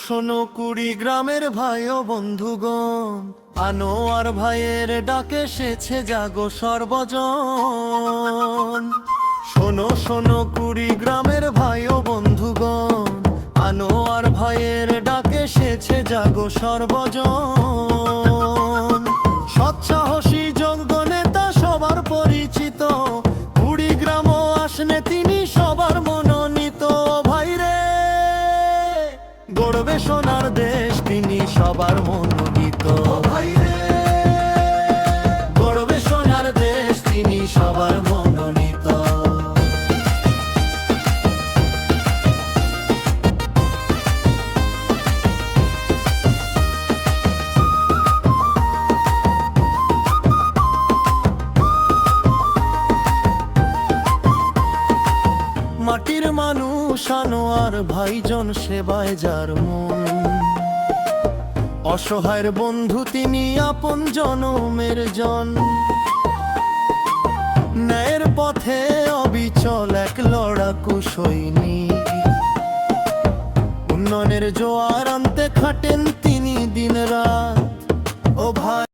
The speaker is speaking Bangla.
শোনো কুড়িগ্রামের ভাই ও বন্ধুগণ, আনোয়ার ভাইয়ের ডাকে এসেছে জাগো সর্বজন। শোনো কুড়িগ্রামের ভাই ও বন্ধুগণ, আনোয়ার ভাইয়ের ডাকে এসেছে জাগো সর্বজন। সৎসাহসী যোগ্য নেতা সবার পরিচিত, কুড়িগ্রাম আসনে তিনি সবার মনোনীত। ভাইরে গড়বে সোনার দেশ, তিনি সবার মনোনীত। ভাইরে গড়বে সোনার দেশ, তিনি সবার মনোনীত। মাটির মানুষ আনোয়ার ভাইজন, সেবায় যার মন। অসহায়ের বন্ধু তিনি, আপন জনমের জন। ন্যায়ের পথে অবিচল এক লড়াকু সৈনিক, উন্নয়নের জোয়ার আনতে খাটেন তিনি দিন রাত। ও ভাই